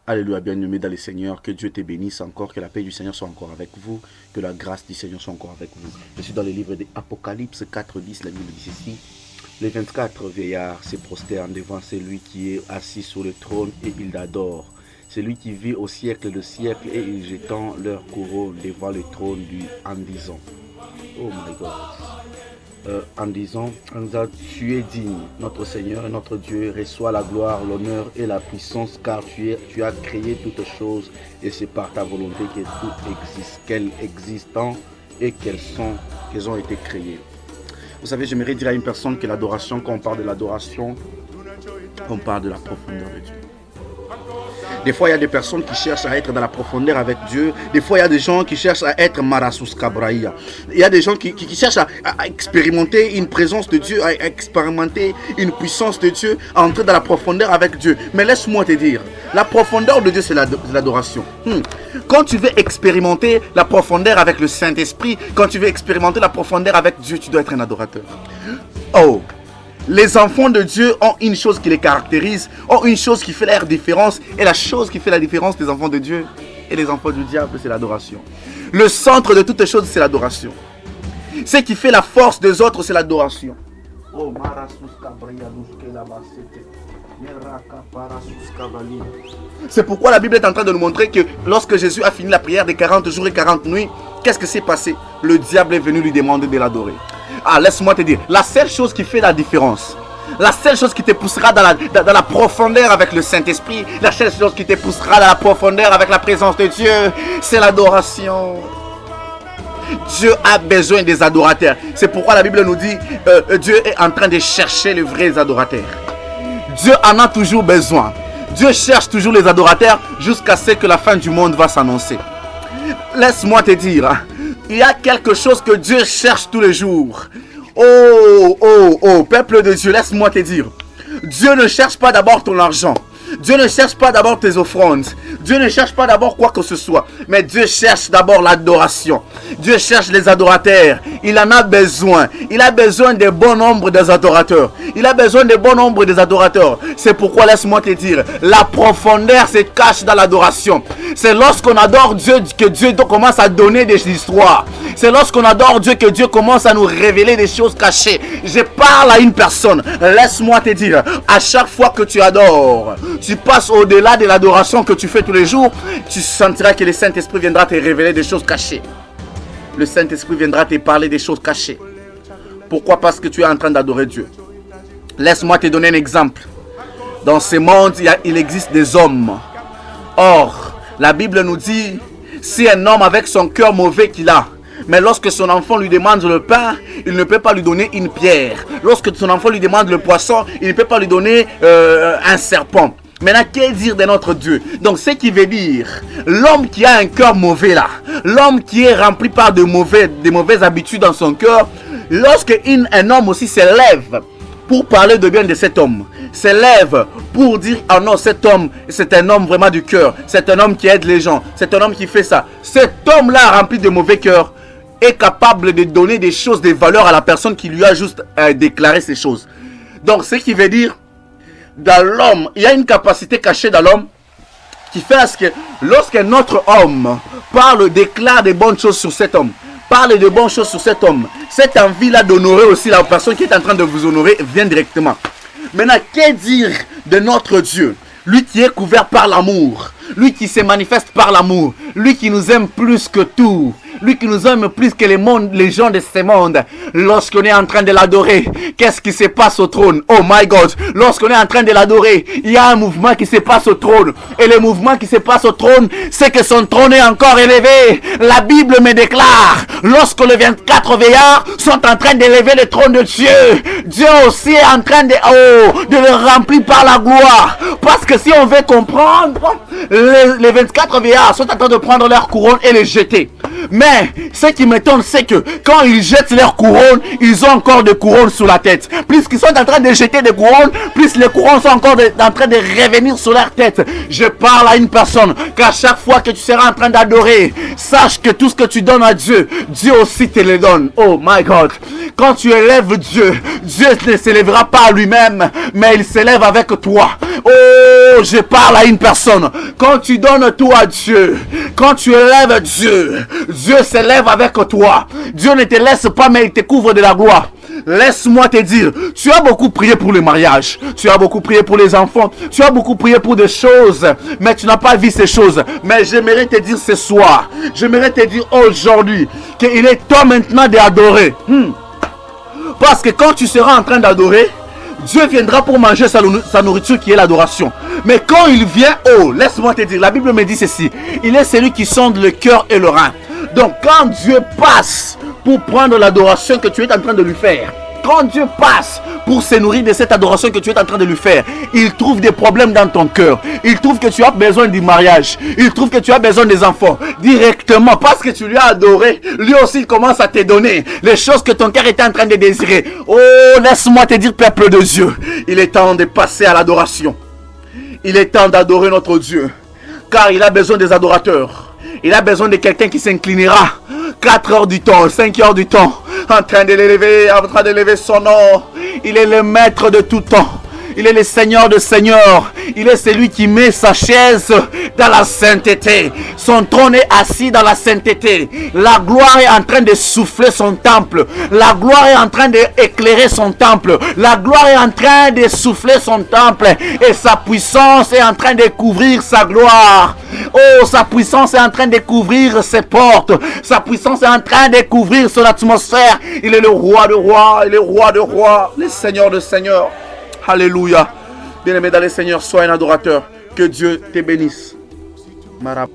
Alléluia, bien-aimés dans le Seigneur, que Dieu te bénisse encore, que la paix du Seigneur soit encore avec vous, que la grâce du Seigneur soit encore avec vous. Je suis dans le livre d'Apocalypse 4:10, la Bible dit ceci. Les 24 vieillards se prosternent devant celui qui est assis sur le trône et ils l'adorent. Celui qui vit au siècle de siècle et ils jetant leur couronne devant le trône en disant, oh my God. En disant, tu es digne, notre Seigneur et notre Dieu, reçois la gloire, l'honneur et la puissance, car tu as créé toutes choses, et c'est par ta volonté que tout existe, qu'elles existent et qu'elles ont été créées. Vous savez, j'aimerais dire à une personne que l'adoration, quand on parle de l'adoration, on parle de la profondeur de Dieu. Des fois, il y a des personnes qui cherchent à être dans la profondeur avec Dieu. Des fois, il y a des gens qui cherchent à être Marasus Kabraïa. Il y a des gens qui cherchent à expérimenter une présence de Dieu, à expérimenter une puissance de Dieu, à entrer dans la profondeur avec Dieu. Mais laisse-moi te dire, la profondeur de Dieu, c'est l'adoration. Quand tu veux expérimenter la profondeur avec le Saint-Esprit, quand tu veux expérimenter la profondeur avec Dieu, tu dois être un adorateur. Oh! Les enfants de Dieu ont une chose qui les caractérise, ont une chose qui fait leur différence. Et la chose qui fait la différence des enfants de Dieu et des enfants du diable, c'est l'adoration. Le centre de toutes choses, c'est l'adoration. Ce qui fait la force des autres, c'est l'adoration. C'est pourquoi la Bible est en train de nous montrer que lorsque Jésus a fini la prière des 40 jours et 40 nuits, qu'est-ce qui s'est passé? Le diable est venu lui demander de l'adorer. Ah, laisse-moi te dire, la seule chose qui fait la différence, la seule chose qui te poussera dans la profondeur avec le Saint-Esprit, la seule chose qui te poussera dans la profondeur avec la présence de Dieu, c'est l'adoration. Dieu a besoin des adorateurs. C'est pourquoi la Bible nous dit, Dieu est en train de chercher les vrais adorateurs. Dieu en a toujours besoin. Dieu cherche toujours les adorateurs jusqu'à ce que la fin du monde va s'annoncer. Laisse-moi te dire, il y a quelque chose que Dieu cherche tous les jours. Oh, peuple de Dieu, laisse-moi te dire. Dieu ne cherche pas d'abord ton argent. Dieu ne cherche pas d'abord tes offrandes. Dieu ne cherche pas d'abord quoi que ce soit. Mais Dieu cherche d'abord l'adoration. Dieu cherche les adorateurs. Il en a besoin. Il a besoin de bon nombre des adorateurs. Il a besoin de bon nombre des adorateurs. C'est pourquoi, laisse-moi te dire, la profondeur se cache dans l'adoration. C'est lorsqu'on adore Dieu que Dieu commence à donner des histoires. C'est lorsqu'on adore Dieu que Dieu commence à nous révéler des choses cachées. Je parle à une personne. Laisse-moi te dire, à chaque fois que tu adores, tu passes au-delà de l'adoration que tu fais tous les jours, tu sentiras que le Saint-Esprit viendra te révéler des choses cachées. Le Saint-Esprit viendra te parler des choses cachées. Pourquoi? Parce que tu es en train d'adorer Dieu. Laisse-moi te donner un exemple. Dans ce monde, il existe des hommes. Or, la Bible nous dit, si un homme avec son cœur mauvais qu'il a, mais lorsque son enfant lui demande le pain, il ne peut pas lui donner une pierre. Lorsque son enfant lui demande le poisson, il ne peut pas lui donner un serpent. Maintenant, qu'est-ce dire de notre Dieu? Donc, ce qui veut dire, l'homme qui a un cœur mauvais là, l'homme qui est rempli par de mauvaises habitudes dans son cœur, lorsque un homme aussi se lève pour parler de bien de cet homme, se lève pour dire, ah non, cet homme, c'est un homme vraiment du cœur, c'est un homme qui aide les gens, c'est un homme qui fait ça. Cet homme-là, rempli de mauvais cœur, est capable de donner des choses, des valeurs à la personne qui lui a juste déclaré ces choses. Donc, ce qui veut dire, dans l'homme, il y a une capacité cachée dans l'homme qui fait à ce que lorsqu'un autre homme déclare des bonnes choses sur cet homme, parle de bonnes choses sur cet homme, cette envie-là d'honorer aussi la personne qui est en train de vous honorer vient directement. Maintenant, qu'est dire de notre Dieu? Lui qui est couvert par l'amour, lui qui se manifeste par l'amour, lui qui nous aime plus que tout, lui qui nous aime plus que les gens de ce monde. Lorsqu'on est en train de l'adorer, qu'est-ce qui se passe au trône? Oh my God! Lorsqu'on est en train de l'adorer, il y a un mouvement qui se passe au trône. Et le mouvement qui se passe au trône, c'est que son trône est encore élevé. La Bible me déclare, lorsque les 24 veillards sont en train d'élever le trône de Dieu, Dieu aussi est en train de le remplir par la gloire. Parce que si on veut comprendre, les 24 veillards sont en train de prendre leur couronne et les jeter. Mais ce qui m'étonne, c'est que quand ils jettent leurs couronnes, ils ont encore des couronnes sur la tête. Plus qu'ils sont en train de jeter des couronnes, plus les couronnes sont encore en train de revenir sur leur tête. Je parle à une personne qu'à chaque fois que tu seras en train d'adorer, sache que tout ce que tu donnes à Dieu, Dieu aussi te le donne. Oh my God. Quand tu élèves Dieu, Dieu ne s'élèvera pas à lui-même, mais il s'élève avec toi. Oh, je parle à une personne. Quand tu donnes tout à Dieu, quand tu élèves Dieu, Dieu s'élève avec toi. Dieu ne te laisse pas, mais il te couvre de la gloire. Laisse-moi te dire, tu as beaucoup prié pour le mariage, tu as beaucoup prié pour les enfants, tu as beaucoup prié pour des choses, mais tu n'as pas vu ces choses. Mais j'aimerais te dire ce soir, j'aimerais te dire aujourd'hui, qu'il est temps maintenant d'adorer. Parce que quand tu seras en train d'adorer, Dieu viendra pour manger sa nourriture qui est l'adoration. Mais quand il vient, oh, laisse-moi te dire, la Bible me dit ceci, il est celui qui sonde le cœur et le rein. Donc quand Dieu passe pour prendre l'adoration que tu es en train de lui faire, quand Dieu passe pour se nourrir de cette adoration que tu es en train de lui faire, il trouve des problèmes dans ton cœur. Il trouve que tu as besoin du mariage. Il trouve que tu as besoin des enfants. Directement, parce que tu lui as adoré, lui aussi il commence à te donner les choses que ton cœur était en train de désirer. Oh, laisse-moi te dire, peuple de Dieu, il est temps de passer à l'adoration. Il est temps d'adorer notre Dieu, car il a besoin des adorateurs. Il a besoin de quelqu'un qui s'inclinera 4 heures du temps, 5 heures du temps, en train de l'élever, en train d'élever son nom. Il est le maître de tout temps. Il est le Seigneur de Seigneurs. Il est celui qui met sa chaise dans la sainteté. Son trône est assis dans la sainteté. La gloire est en train de souffler son temple. La gloire est en train d'éclairer son temple. La gloire est en train de souffler son temple. Et sa puissance est en train de couvrir sa gloire. Oh, sa puissance est en train de couvrir ses portes. Sa puissance est en train de couvrir son atmosphère. Il est le roi de rois. Il est le roi de rois. Le Seigneur de seigneurs. Alléluia. Bien-aimé dans le Seigneur, sois un adorateur. Que Dieu te bénisse. Marab.